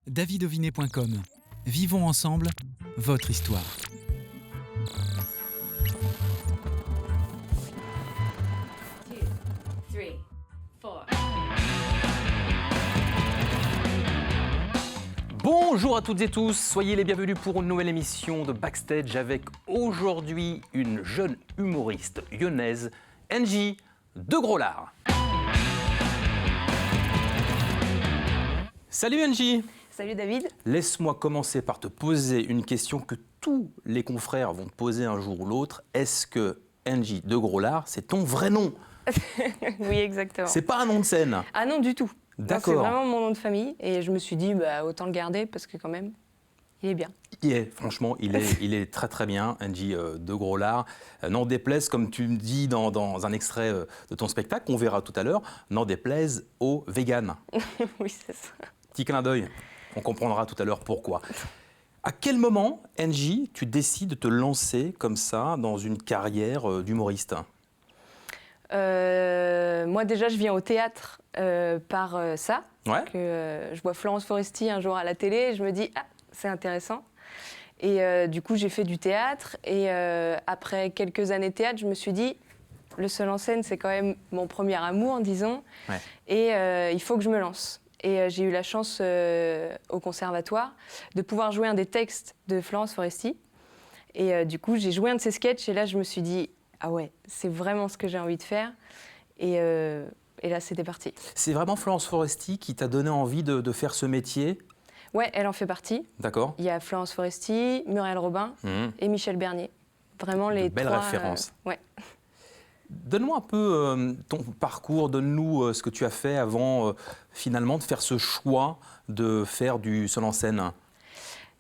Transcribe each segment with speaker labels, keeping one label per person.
Speaker 1: davidovinet.com. Vivons ensemble votre histoire.
Speaker 2: Bonjour à toutes et tous, soyez les bienvenus pour une nouvelle émission de Backstage avec aujourd'hui une jeune humoriste lyonnaise, Angie de Grolard. Salut Angie.
Speaker 3: Salut David.
Speaker 2: Laisse-moi commencer par te poser une question que tous les confrères vont te poser un jour ou l'autre. Est-ce que Angie de Grolard, c'est ton vrai nom?
Speaker 3: Oui, exactement.
Speaker 2: C'est pas un nom de scène?
Speaker 3: Ah non, du tout.
Speaker 2: D'accord.
Speaker 3: C'est vraiment mon nom de famille et je me suis dit autant le garder parce que quand même, il est bien.
Speaker 2: Franchement, il est très très bien, Angie de Grolard. N'en déplaise, comme tu me dis dans un extrait de ton spectacle, qu'on verra tout à l'heure, n'en déplaise aux véganes.
Speaker 3: Oui, c'est ça.
Speaker 2: Petit clin d'œil, on comprendra tout à l'heure pourquoi. À quel moment, Angie, tu décides de te lancer comme ça dans une carrière d'humoriste?
Speaker 3: Moi déjà, je viens au théâtre par ça.
Speaker 2: Ouais.
Speaker 3: Je vois Florence Foresti un jour à la télé et je me dis « Ah, c'est intéressant ». Et du coup, j'ai fait du théâtre et après quelques années de théâtre, je me suis dit « Le seul en scène, c'est quand même mon premier amour, disons,
Speaker 2: Ouais.
Speaker 3: et il faut que je me lance ». Et j'ai eu la chance au conservatoire de pouvoir jouer un des textes de Florence Foresti. Et du coup, j'ai joué un de ses sketchs et là, je me suis dit « Ah ouais, c'est vraiment ce que j'ai envie de faire ». Et là, c'était parti.
Speaker 2: C'est vraiment Florence Foresti qui t'a donné envie de faire ce métier?
Speaker 3: Ouais, elle en fait partie.
Speaker 2: D'accord.
Speaker 3: Il y a Florence Foresti, Muriel Robin et Michel Bernier. Vraiment les
Speaker 2: belles
Speaker 3: trois.
Speaker 2: références.
Speaker 3: Ouais.
Speaker 2: Donne-moi un peu ton parcours, donne-nous ce que tu as fait avant finalement de faire ce choix de faire du seul en scène.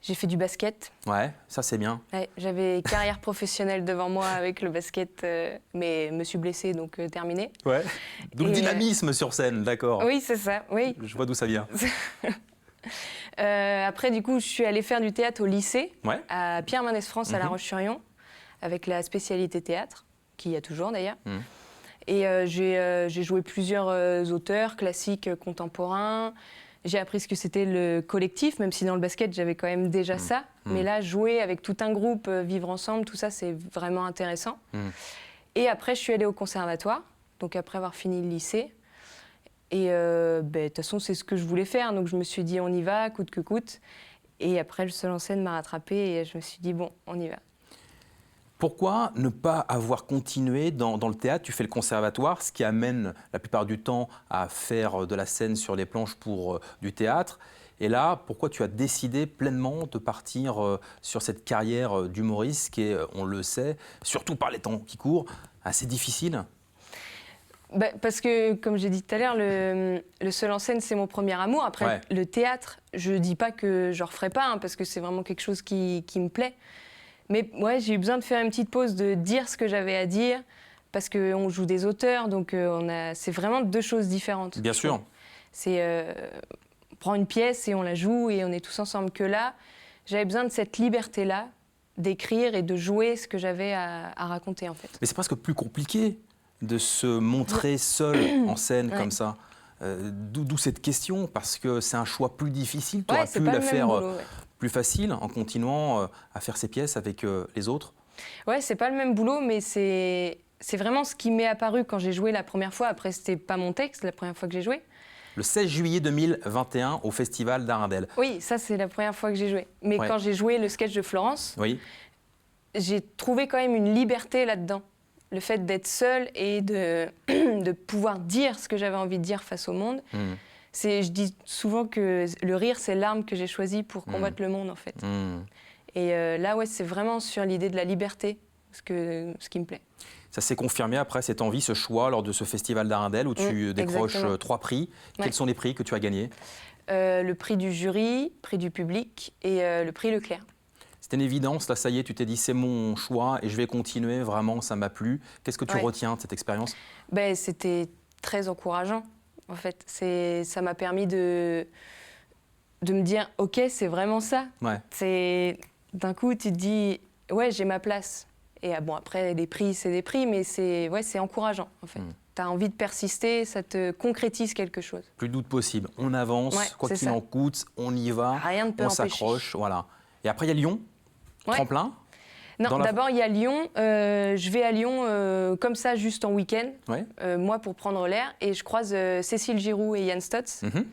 Speaker 3: J'ai fait du basket.
Speaker 2: Ouais, ça c'est bien.
Speaker 3: Ouais, j'avais carrière professionnelle devant moi avec le basket, mais me suis blessée, donc terminé.
Speaker 2: Ouais. Donc
Speaker 3: Et,
Speaker 2: dynamisme sur scène, d'accord.
Speaker 3: Oui, c'est ça, oui.
Speaker 2: Je vois d'où ça vient.
Speaker 3: Après, du coup, je suis allée faire du théâtre au lycée,
Speaker 2: Ouais.
Speaker 3: à Pierre-Mendès-France, à La Roche-sur-Yon, avec la spécialité théâtre, qu'il y a toujours d'ailleurs. Et j'ai joué plusieurs auteurs classiques, contemporains. J'ai appris ce que c'était le collectif, même si dans le basket, j'avais quand même déjà ça. Mais là, jouer avec tout un groupe, vivre ensemble, tout ça, c'est vraiment intéressant. Et après, je suis allée au conservatoire, donc après avoir fini le lycée. Et de toute façon, c'est ce que je voulais faire. Donc je me suis dit, on y va, coûte que coûte. Et après, le seul en scène m'a rattrapée et je me suis dit, bon, on y va.
Speaker 2: Pourquoi ne pas avoir continué dans le théâtre? Tu fais le conservatoire, ce qui amène la plupart du temps à faire de la scène sur les planches pour du théâtre. Et là, pourquoi tu as décidé pleinement de partir sur cette carrière d'humoriste qui est, on le sait, surtout par les temps qui courent, assez difficile?
Speaker 3: Parce que, comme j'ai dit tout à l'heure, le seul en scène, c'est mon premier amour. Après,
Speaker 2: Ouais.
Speaker 3: le théâtre, je ne dis pas que je ne referai pas, parce que c'est vraiment quelque chose qui me plaît. Mais ouais, j'ai eu besoin de faire une petite pause, de dire ce que j'avais à dire, parce qu'on joue des auteurs, donc c'est vraiment deux choses différentes.
Speaker 2: Bien sûr.
Speaker 3: On prend une pièce et on la joue et on est tous ensemble. Que là, j'avais besoin de cette liberté-là, d'écrire et de jouer ce que j'avais à raconter, en fait.
Speaker 2: Mais c'est presque plus compliqué de se montrer seul en scène comme ça. D'où cette question, parce que c'est un choix plus difficile. Tu aurais
Speaker 3: c'est
Speaker 2: pu
Speaker 3: pas
Speaker 2: la
Speaker 3: le même
Speaker 2: faire
Speaker 3: boulot,
Speaker 2: plus facile en continuant à faire ses pièces avec les autres.
Speaker 3: Ouais, c'est pas le même boulot, mais c'est vraiment ce qui m'est apparu quand j'ai joué la première fois. Après, c'était pas mon texte la première fois que j'ai joué.
Speaker 2: Le 16 juillet 2021 au Festival d'Arendelle.
Speaker 3: Oui, ça, c'est la première fois que j'ai joué. Mais
Speaker 2: Ouais.
Speaker 3: quand j'ai joué le sketch de Florence,
Speaker 2: Oui.
Speaker 3: j'ai trouvé quand même une liberté là-dedans. Le fait d'être seule et de pouvoir dire ce que j'avais envie de dire face au monde. Je dis souvent que le rire, c'est l'arme que j'ai choisie pour combattre le monde, en fait. Et là, ouais, c'est vraiment sur l'idée de la liberté, ce qui me plaît.
Speaker 2: Ça s'est confirmé après cette envie, ce choix lors de ce Festival d'Arendelle où tu décroches
Speaker 3: exactement.
Speaker 2: 3 prix.
Speaker 3: Ouais.
Speaker 2: Quels sont les prix que tu as gagnés?
Speaker 3: Le prix du jury, prix du public et le prix Leclerc.
Speaker 2: C'était une évidence, là ça y est, tu t'es dit c'est mon choix et je vais continuer, vraiment ça m'a plu. Qu'est-ce que tu retiens de cette expérience?
Speaker 3: C'était très encourageant, en fait. Ça m'a permis de me dire, ok, c'est vraiment ça.
Speaker 2: Ouais.
Speaker 3: D'un coup, tu te dis, ouais, j'ai ma place. Et bon, après, les prix, c'est des prix, mais c'est encourageant, en fait. tu as envie de persister, ça te concrétise quelque chose.
Speaker 2: Plus de doute possible. On avance,
Speaker 3: Ouais,
Speaker 2: quoi
Speaker 3: c'est
Speaker 2: qu'il
Speaker 3: ça.
Speaker 2: en coûte, on y va,
Speaker 3: Rien ne peut
Speaker 2: on
Speaker 3: empêcher.
Speaker 2: s'accroche. Voilà. Et après, il y a Lyon,
Speaker 3: Ouais.
Speaker 2: tremplin.
Speaker 3: Non,
Speaker 2: Dans la-
Speaker 3: d'abord, il y a Lyon. Je vais à Lyon comme ça, juste en week-end,
Speaker 2: Ouais.
Speaker 3: moi, pour prendre l'air. Et je croise Cécile Giroux et Yann Stotz.
Speaker 2: Mhm.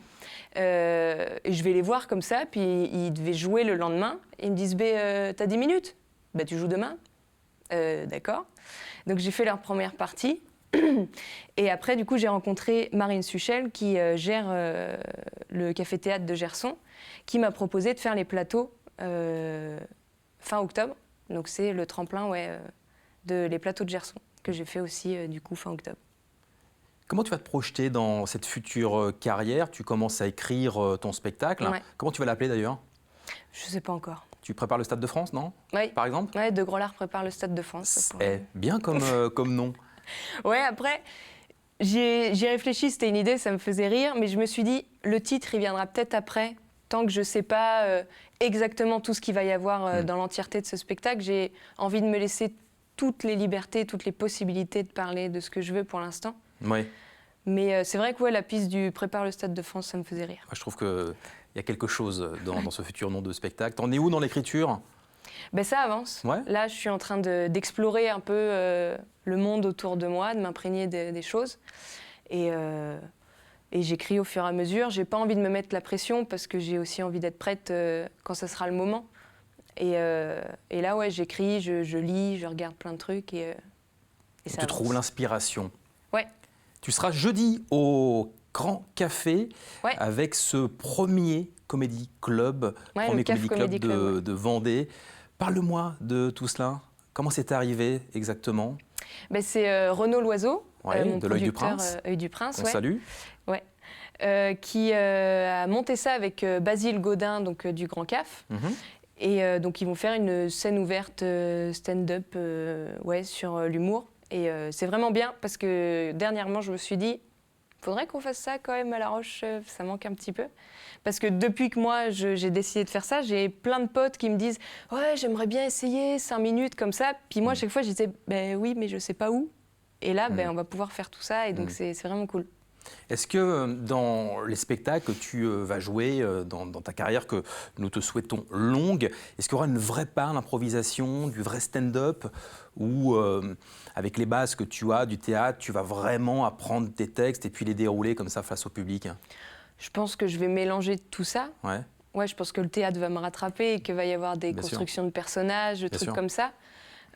Speaker 3: Et je vais les voir comme ça. Puis ils devaient jouer le lendemain. Et ils me disent t'as 10 minutes ? Tu joues demain ? D'accord. Donc j'ai fait leur première partie. Et après, du coup, j'ai rencontré Marine Suchel, qui gère le café-théâtre de Gerson, qui m'a proposé de faire les plateaux fin octobre. Donc c'est le tremplin de les plateaux de Gerson, que j'ai fait aussi du coup fin octobre.
Speaker 2: Comment tu vas te projeter dans cette future carrière? Tu commences à écrire ton spectacle.
Speaker 3: Ouais.
Speaker 2: Comment tu vas l'appeler d'ailleurs?
Speaker 3: Je sais pas encore.
Speaker 2: Tu prépares le Stade de France, non?
Speaker 3: Oui.
Speaker 2: Par exemple?
Speaker 3: Ouais, De Grolard prépare le Stade de France. ça pourrait-
Speaker 2: Bien comme nom.
Speaker 3: Ouais, après, j'y réfléchi, c'était une idée, ça me faisait rire, mais je me suis dit, le titre, il viendra peut-être après, tant que je sais pas exactement tout ce qu'il va y avoir dans l'entièreté de ce spectacle. J'ai envie de me laisser toutes les libertés, toutes les possibilités de parler de ce que je veux pour l'instant.
Speaker 2: Oui.
Speaker 3: Mais c'est vrai que la piste du Prépare le Stade de France, ça me faisait rire.
Speaker 2: Je trouve qu'il y a quelque chose dans ce futur nom de spectacle. T'en es où dans l'écriture?
Speaker 3: Ça avance.
Speaker 2: Ouais.
Speaker 3: Là, je suis en train d'explorer un peu le monde autour de moi, de m'imprégner des choses. Et j'écris au fur et à mesure. J'ai pas envie de me mettre la pression parce que j'ai aussi envie d'être prête quand ça sera le moment. Et là, j'écris, je lis, je regarde plein de trucs et ça
Speaker 2: Tu
Speaker 3: avance.
Speaker 2: trouves l'inspiration.
Speaker 3: Ouais.
Speaker 2: Tu seras jeudi au Grand Café
Speaker 3: Ouais.
Speaker 2: avec ce premier comédie club,
Speaker 3: Ouais,
Speaker 2: premier
Speaker 3: le CAF
Speaker 2: comédie club
Speaker 3: Comedy Club, ouais.
Speaker 2: de Vendée. Parle-moi de tout cela. Comment c'est arrivé exactement?
Speaker 3: C'est Renaud Loiseau,
Speaker 2: Ouais,
Speaker 3: mon
Speaker 2: de l'Œil du
Speaker 3: producteur
Speaker 2: Prince.
Speaker 3: Œil du Prince,
Speaker 2: On salue.
Speaker 3: qui a monté ça avec Basile Gaudin, donc du Grand CAF.
Speaker 2: Mhm.
Speaker 3: Et donc ils vont faire une scène ouverte stand-up sur l'humour. Et c'est vraiment bien parce que dernièrement je me suis dit, faudrait qu'on fasse ça quand même à La Roche, ça manque un petit peu. Parce que depuis que moi j'ai décidé de faire ça, j'ai plein de potes qui me disent « Ouais, j'aimerais bien essayer 5 minutes comme ça ». Puis moi, à chaque fois, je disais « Oui, mais je sais pas où ». Et là, on va pouvoir faire tout ça et donc c'est vraiment cool.
Speaker 2: Est-ce que dans les spectacles que tu vas jouer dans ta carrière, que nous te souhaitons longue, est-ce qu'il y aura une vraie part d'improvisation, du vrai stand-up, où avec les bases que tu as du théâtre, tu vas vraiment apprendre tes textes et puis les dérouler comme ça face au public?
Speaker 3: Je pense que je vais mélanger tout ça.
Speaker 2: Ouais.
Speaker 3: Ouais, je pense que le théâtre va me rattraper et qu'il va y avoir des
Speaker 2: Bien sûr.
Speaker 3: constructions de personnages, de trucs
Speaker 2: sûr.
Speaker 3: comme ça.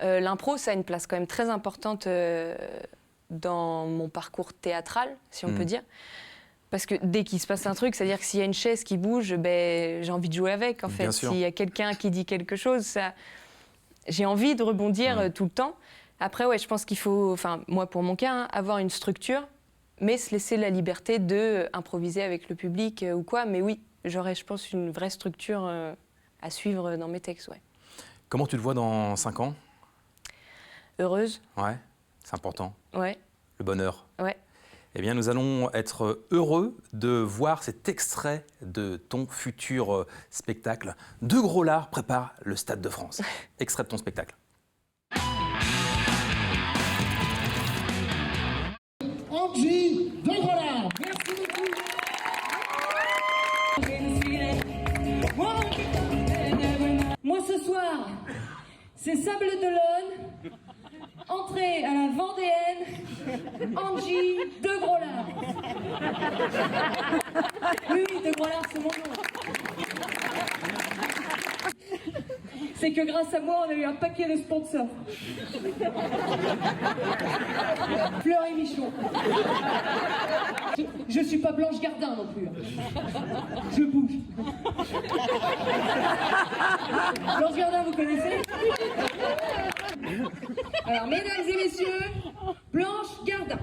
Speaker 3: L'impro, ça a une place quand même très importante dans mon parcours théâtral, si on peut dire. Parce que dès qu'il se passe un truc, c'est-à-dire que s'il y a une chaise qui bouge, j'ai envie de jouer avec, en fait.
Speaker 2: Bien sûr.
Speaker 3: S'il y a quelqu'un qui dit quelque chose, j'ai envie de rebondir tout le temps. Après, je pense qu'il faut, enfin, moi, pour mon cas, avoir une structure, mais se laisser la liberté d'improviser avec le public ou quoi. Mais oui, j'aurais, je pense, une vraie structure à suivre dans mes textes, ouais.
Speaker 2: Comment tu te vois dans 5 ans?
Speaker 3: Heureuse,
Speaker 2: Ouais, c'est important.
Speaker 3: ouais,
Speaker 2: Le bonheur.
Speaker 3: ouais.
Speaker 2: Eh bien, nous allons être heureux de voir cet extrait de ton futur spectacle. De Grolard prépare le Stade de France. Extrait de ton spectacle.
Speaker 4: Angie De Grolard. Merci beaucoup.
Speaker 5: Moi ce soir, c'est Sable d'Olonne, entrée à la Vendéenne, Angie De Grolard. Oui, De Grolard, c'est mon nom. C'est que grâce à moi, on a eu un paquet de sponsors. Fleur et Michon. Je suis pas Blanche Gardin non plus. Je bouge. Blanche Gardin, vous connaissez? Alors, mesdames et messieurs, Blanche Gardin.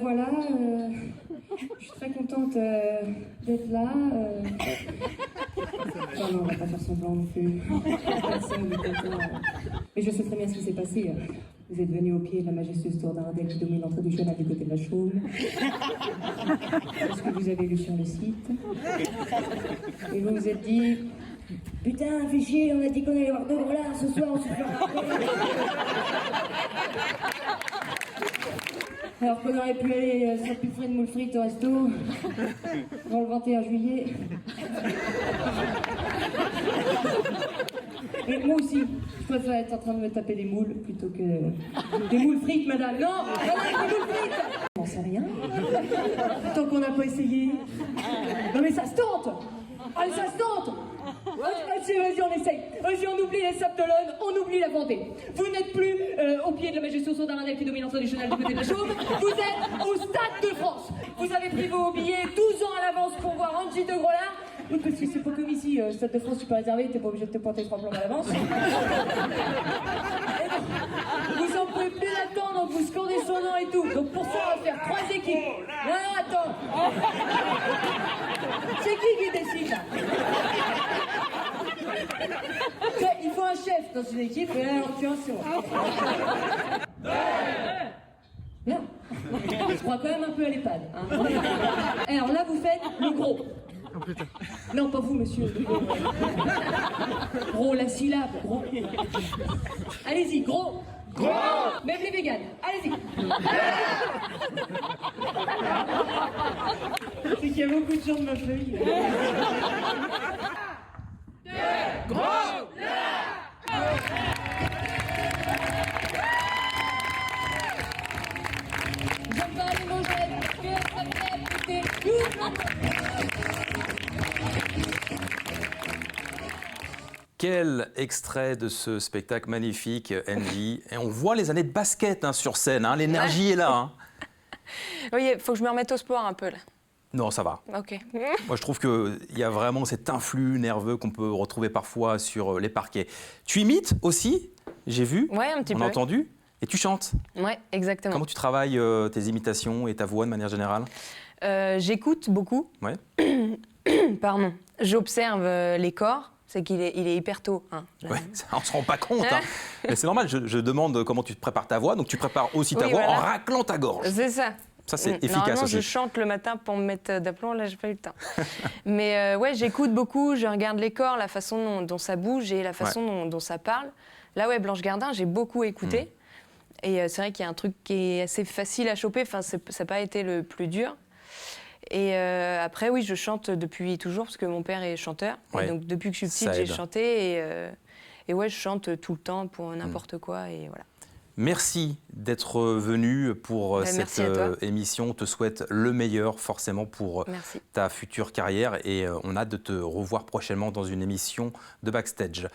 Speaker 5: Voilà, je suis très contente d'être là. Enfin, non, on va pas faire semblant non plus. Personne n'est content. Mais je sais très bien ce qui s'est passé. Vous êtes venu au pied de la majestueuse tour d'Ardenne qui domine l'entrée du chemin du côté de la Chaume. C'est ce que vous avez lu sur le site. Et vous vous êtes dit, Putain, fais chier, on a dit qu'on allait voir 2 gros lards ce soir, on se fait alors qu'on aurait pu aller sur plus frais de moules frites au resto, dans le 21 juillet. Et moi aussi, je préfère être en train de me taper des moules plutôt que des moules frites, madame. Non, madame, des moules frites. On sait rien. Tant qu'on n'a pas essayé. Non mais ça se tente. Allez, ça se tente. Vas-y, on essaye. Vas-y, on oublie les Sables d'Olonne, on oublie la Vendée. Vous n'êtes plus au pied de la majestueuse tour d'Arendelle qui domine l'entrée du chenal du côté de la Chaume. Vous êtes au Stade de France. Vous avez pris vos billets 12 ans à l'avance pour voir Angie de Grolard. Oui, parce que c'est pas comme ici, Stade de France, tu peux réserver, t'es pas obligé de te pointer 3 plombs à l'avance. Vous en pouvez plus l'attendre, donc vous scandez son nom et tout. Donc pour ça, on va faire 3 équipes. Non, attends. C'est qui décide là? Il faut un chef dans une équipe, et là, en l'occurrence, c'est moi. Non. Je crois quand même un peu à l'EHPAD. Hein. Alors là, vous faites le gros. Non, pas vous, monsieur. Gros, la syllabe. Gros. Allez-y, gros. Gros. Même les véganes. Allez-y. C'est qu'il y a beaucoup de gens de ma feuille. Gros. J'aime pas les mojettes, que ça me fait écouter.
Speaker 2: Quel extrait de ce spectacle magnifique, Envy. Et on voit les années de basket hein, sur scène, hein, l'énergie est là. Hein.
Speaker 3: Oui, il faut que je me remette au sport un peu là.
Speaker 2: Non, ça va.
Speaker 3: Ok.
Speaker 2: Moi, je trouve qu'il y a vraiment cet influx nerveux qu'on peut retrouver parfois sur les parquets. Tu imites aussi, j'ai vu,
Speaker 3: Ouais, un petit
Speaker 2: on
Speaker 3: peu.
Speaker 2: a entendu, et tu chantes.
Speaker 3: Ouais, exactement.
Speaker 2: Comment tu travailles tes imitations et ta voix de manière générale?
Speaker 3: J'écoute beaucoup.
Speaker 2: Ouais.
Speaker 3: Pardon. J'observe les corps. C'est qu'il est, il est hyper tôt. Hein.
Speaker 2: Ouais, ça, on ne se rend pas compte. Hein. Mais c'est normal, je demande comment tu te prépares ta voix. Donc tu prépares aussi ta voix en raclant ta gorge.
Speaker 3: C'est ça.
Speaker 2: Ça, c'est efficace
Speaker 3: Normalement,
Speaker 2: aussi.
Speaker 3: je chante le matin pour me mettre d'aplomb. Là, j'ai pas eu le temps. Mais ouais, j'écoute beaucoup. Je regarde les corps, la façon dont ça bouge et la façon dont ça parle. Là, ouais, Blanche Gardin, j'ai beaucoup écouté. Et c'est vrai qu'il y a un truc qui est assez facile à choper. Enfin, ça n'a pas été le plus dur. Et après, oui, je chante depuis toujours parce que mon père est chanteur.
Speaker 2: Ouais.
Speaker 3: Et donc, depuis que je suis petite, j'ai chanté. Et ouais, je chante tout le temps pour n'importe quoi. Et voilà.
Speaker 2: Merci d'être venu pour cette émission. On te souhaite le meilleur forcément pour ta future carrière et on a hâte de te revoir prochainement dans une émission de Backstage.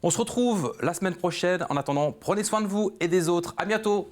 Speaker 2: On se retrouve la semaine prochaine. En attendant, prenez soin de vous et des autres. À bientôt.